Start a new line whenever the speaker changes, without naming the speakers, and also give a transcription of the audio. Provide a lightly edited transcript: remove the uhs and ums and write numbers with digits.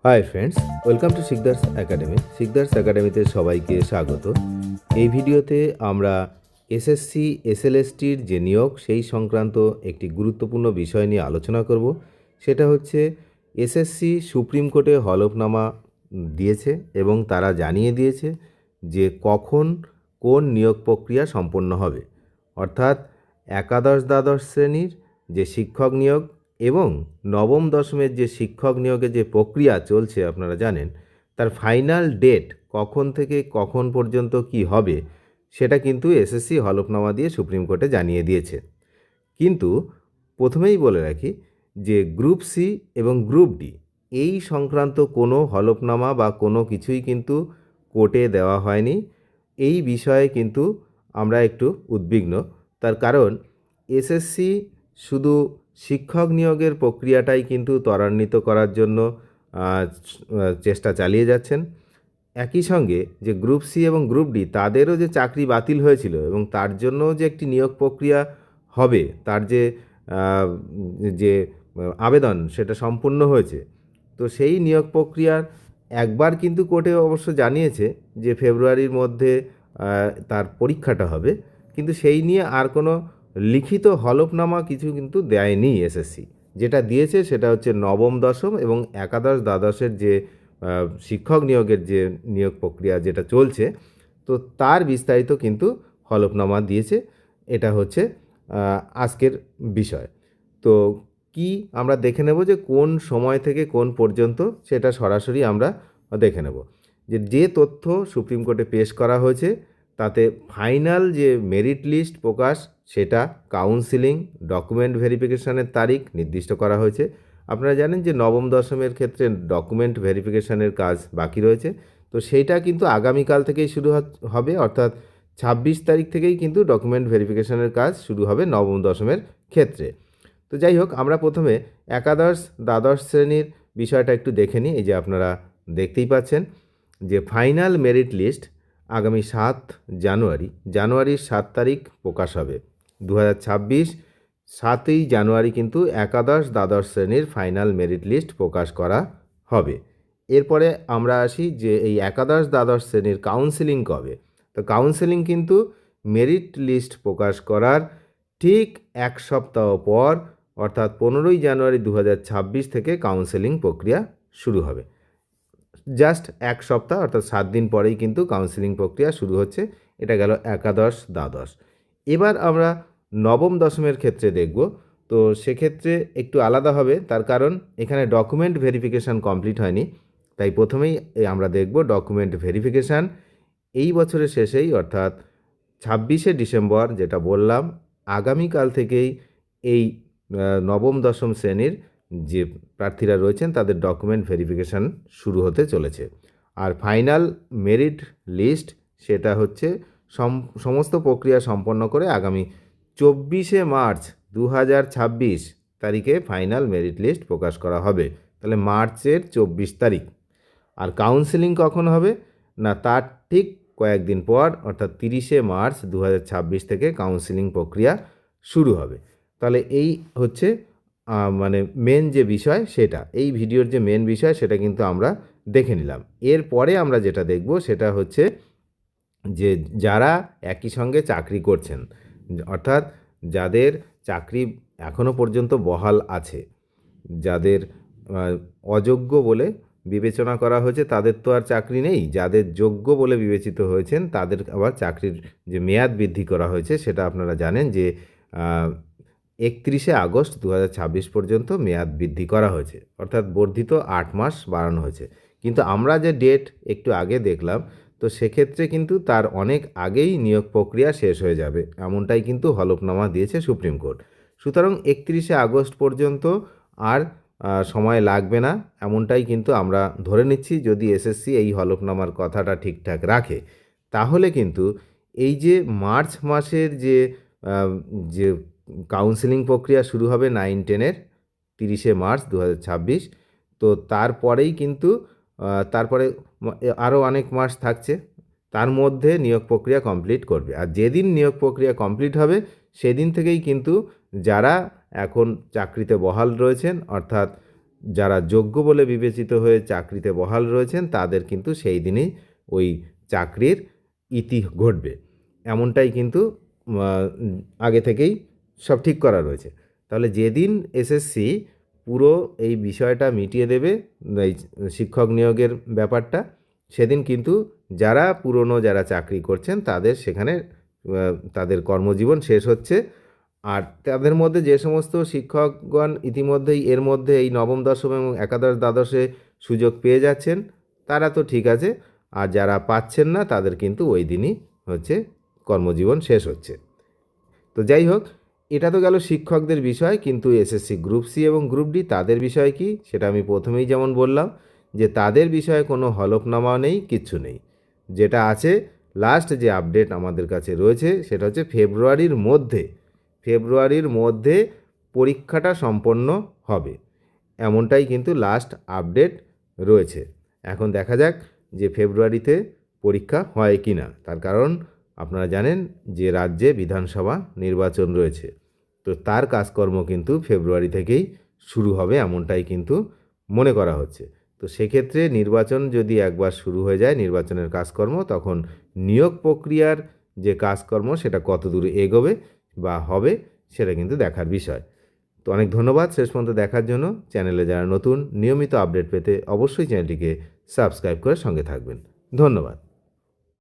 High friends, welcome to Sikdar's academy. Sikdar's একাডেমিতে সবাইকে স্বাগত। এই ভিডিওতে আমরা এসএসসি এসএলএসটির যে নিয়োগ সেই সংক্রান্ত একটি গুরুত্বপূর্ণ বিষয় নিয়ে আলোচনা করব। সেটা হচ্ছে এসএসসি সুপ্রিম কোর্টে হলফনামা দিয়েছে এবং তারা জানিয়ে দিয়েছে যে কখন কোন নিয়োগ প্রক্রিয়া সম্পন্ন হবে, অর্থাৎ একাদশ দ্বাদশ শ্রেণীর যে শিক্ষক নিয়োগ এবং নবম দশমের যে শিক্ষক নিয়োগের যে প্রক্রিয়া চলছে আপনারা জানেন, তার ফাইনাল ডেট কখন থেকে কখন পর্যন্ত কি হবে সেটা কিন্তু এসএসসি হলফনামা দিয়ে সুপ্রিম কোর্টে জানিয়ে দিয়েছে। কিন্তু প্রথমেই বলে রাখি যে গ্রুপ সি এবং গ্রুপ ডি এই সংক্রান্ত কোনো হলফনামা বা কোনো কিছুই কিন্তু কোর্টে দেওয়া হয়নি। এই বিষয়ে কিন্তু আমরা একটু উদ্বিগ্ন। তার কারণ এসএসসি শুধু শিক্ষক নিয়োগের প্রক্রিয়াটাই কিন্তু ত্বরান্বিত করার জন্য চেষ্টা চালিয়ে যাচ্ছেন। একই সঙ্গে যে গ্রুপ সি এবং গ্রুপ ডি তাদেরও যে চাকরি বাতিল হয়েছিল এবং তার জন্য যে একটি নিয়োগ প্রক্রিয়া হবে, তার যে যে আবেদন সেটা সম্পূর্ণ হয়েছে। তো সেই নিয়োগ প্রক্রিয়ার একবার কিন্তু কোর্টে অবশ্য জানিয়েছে যে ফেব্রুয়ারির মধ্যে তার পরীক্ষাটা হবে, কিন্তু সেই নিয়ে আর কোনো লিখিত হলফনামা কিছু কিন্তু দেয়নি এসএসসি। যেটা দিয়েছে সেটা হচ্ছে নবম দশম এবং একাদশ দ্বাদশের যে শিক্ষক নিয়োগের যে নিয়োগ প্রক্রিয়া যেটা চলছে, তো তার বিস্তারিত কিন্তু হলফনামা দিয়েছে। এটা হচ্ছে আজকের বিষয়। তো কি আমরা দেখে নেব যে কোন সময় থেকে কোন পর্যন্ত, সেটা সরাসরি আমরা দেখে নেব। যে তথ্য সুপ্রিম কোর্টে পেশ করা হয়েছে তাতে ফাইনাল যে মেরিট লিস্ট প্রকাশ, সেটা কাউন্সিলিং, ডকুমেন্ট ভেরিফিকেশনের তারিখ নির্দিষ্ট করা হয়েছে। আপনারা জানেন যে নবম দশমের ক্ষেত্রে ডকুমেন্ট ভেরিফিকেশনের কাজ বাকি রয়েছে, তো সেইটা কিন্তু আগামীকাল থেকেই শুরু হবে, অর্থাৎ 26 তারিখ থেকেই কিন্তু ডকুমেন্ট ভেরিফিকেশনের কাজ শুরু হবে নবম দশমের ক্ষেত্রে। তো যাই হোক, আমরা প্রথমে একাদশ দ্বাদশ শ্রেণীর বিষয়টা একটু দেখে নিই। এই যে আপনারা দেখতেই পাচ্ছেন যে ফাইনাল মেরিট লিস্ট আগামী জানুয়ারির 7 তারিখ প্রকাশ হবে 2026। 7ই জানুয়ারি কিন্তু একাদশ দ্বাদশ শ্রেণীর ফাইনাল মেরিট লিস্ট প্রকাশ করা হবে। এরপরে আমরা আসি যে এই একাদশ দ্বাদশ শ্রেণীর কাউন্সিলিং কবে। তো কাউন্সিলিং কিন্তু মেরিট লিস্ট প্রকাশ করার ঠিক এক সপ্তাহ পর, অর্থাৎ 15ই জানুয়ারি 2026 থেকে কাউন্সেলিং প্রক্রিয়া শুরু হবে। জাস্ট এক সপ্তাহ অর্থাৎ 7 দিন পরেই কিন্তু কাউন্সেলিং প্রক্রিয়া শুরু হচ্ছে। এটা গেল একাদশ দ্বাদশ। এবার আমরা নবম দশমের ক্ষেত্রে দেখব। তো সেক্ষেত্রে একটু আলাদা হবে, তার কারণ এখানে ডকুমেন্ট ভেরিফিকেশান কমপ্লিট হয়নি। তাই প্রথমেই আমরা দেখব ডকুমেন্ট ভেরিফিকেশান এই বছরের শেষেই, অর্থাৎ 26শে ডিসেম্বর, যেটা বললাম আগামীকাল থেকেই এই নবম দশম শ্রেণীর যে প্রার্থীরা রয়েছেন তাদের ডকুমেন্ট ভেরিফিকেশান শুরু হতে চলেছে। আর ফাইনাল মেরিট লিস্ট সেটা হচ্ছে সমস্ত প্রক্রিয়া সম্পন্ন করে আগামী 24শে মার্চ 2026 তারিখে ফাইনাল মেরিট লিস্ট প্রকাশ করা হবে। তাহলে মার্চের 24 তারিখ। আর কাউন্সেলিং কখন হবে না, তার ঠিক কয়েকদিন পর, অর্থাৎ 30শে মার্চ 2026 থেকে কাউন্সেলিং প্রক্রিয়া শুরু হবে। তাহলে এই হচ্ছে মানে মেন যে বিষয়, সেটা এই ভিডিওর যে মেন বিষয় সেটা কিন্তু আমরা দেখে নিলাম। এরপরে আমরা যেটা দেখব সেটা হচ্ছে যে যারা একই সঙ্গে চাকরি করছেন, অর্থাৎ যাদের চাকরি এখনও পর্যন্ত বহাল আছে, যাদের অযোগ্য বলে বিবেচনা করা হয়েছে তাদের তো আর চাকরি নেই, যাদের যোগ্য বলে বিবেচিত হয়েছেন তাদের আবার চাকরির যে মেয়াদ বৃদ্ধি করা হয়েছে সেটা আপনারা জানেন যে 31শে আগস্ট 2026 পর্যন্ত মেয়াদ বৃদ্ধি করা হয়েছে, অর্থাৎ বর্ধিত 8 মাস বাড়ানো হয়েছে। কিন্তু আমরা যে ডেট একটু আগে দেখলাম, তো সেক্ষেত্রে কিন্তু তার অনেক আগেই নিয়োগ প্রক্রিয়া শেষ হয়ে যাবে, এমনটাই কিন্তু হলফনামা দিয়েছে সুপ্রিম কোর্ট। সুতরাং 31শে আগস্ট পর্যন্ত আর সময় লাগবে না, এমনটাই কিন্তু আমরা ধরে নিচ্ছি। যদি এসএসসি এই হলফনামার কথাটা ঠিকঠাক রাখে, তাহলে কিন্তু এই যে মার্চ মাসের যে যে কাউন্সেলিং প্রক্রিয়া শুরু হবে 9-10-এর 30শে মার্চ 2026, তো তারপরেই কিন্তু তারপরে আরও অনেক মাস থাকছে, তার মধ্যে নিয়োগ প্রক্রিয়া কমপ্লিট করবে। আর যেদিন নিয়োগ প্রক্রিয়া কমপ্লিট হবে সেদিন থেকেই কিন্তু যারা এখন চাকরিতে বহাল রয়েছেন, অর্থাৎ যারা যোগ্য বলে বিবেচিত হয়ে চাকরিতে বহাল রয়েছেন তাদের কিন্তু সেই দিনই ওই চাকরির ইতি ঘটবে, এমনটাই কিন্তু আগে থেকেই সব ঠিক করা রয়েছে। তাহলে যেদিন এসএসসি পুরো এই বিষয়টা মিটিয়ে দেবে, এই শিক্ষক নিয়োগের ব্যাপারটা, সেদিন কিন্তু যারা পুরনো যারা চাকরি করছেন তাদের সেখানে তাদের কর্মজীবন শেষ হচ্ছে। আর তাদের মধ্যে যে সমস্ত শিক্ষকগণ ইতিমধ্যেই এর মধ্যে এই নবম দশম এবং একাদশ দ্বাদশে সুযোগ পেয়ে যাচ্ছেন তারা তো ঠিক আছে, আর যারা পাচ্ছেন না তাদের কিন্তু ওই দিনই হচ্ছে কর্মজীবন শেষ হচ্ছে। তো যাই হোক, এটা তো গেল শিক্ষকদের বিষয়, কিন্তু এসএসসি গ্রুপ সি এবং গ্রুপ ডি তাদের বিষয় কি সেটা আমি প্রথমেই যেমন বললাম যে তাদের বিষয়ে কোনো হলফনামা নেই, কিচ্ছু নেই। যেটা আছে লাস্ট যে আপডেট আমাদের কাছে রয়েছে সেটা হচ্ছে ফেব্রুয়ারির মধ্যে পরীক্ষাটা সম্পন্ন হবে, এমনটাই কিন্তু লাস্ট আপডেট রয়েছে। এখন দেখা যাক যে ফেব্রুয়ারিতে পরীক্ষা হয় কি না, তার কারণ আপনারা জানেন যে রাজ্যে বিধানসভা নির্বাচন রয়েছে, তো তার কাজকর্ম কিন্তু ফেব্রুয়ারি থেকেই শুরু হবে এমনটাই কিন্তু মনে করা হচ্ছে। তো সেক্ষেত্রে নির্বাচন যদি একবার শুরু হয়ে যায়, নির্বাচনের কাজকর্ম, তখন নিয়োগ প্রক্রিয়ার যে কাজকর্ম সেটা কত দূর এগোবে বা হবে সেটা কিন্তু দেখার বিষয়। তো অনেক ধন্যবাদ শেষ পর্যন্ত দেখার জন্য। চ্যানেলে যারা নতুন, নিয়মিত আপডেট পেতে অবশ্যই চ্যানেলটিকে সাবস্ক্রাইব করে সঙ্গে থাকবেন। ধন্যবাদ।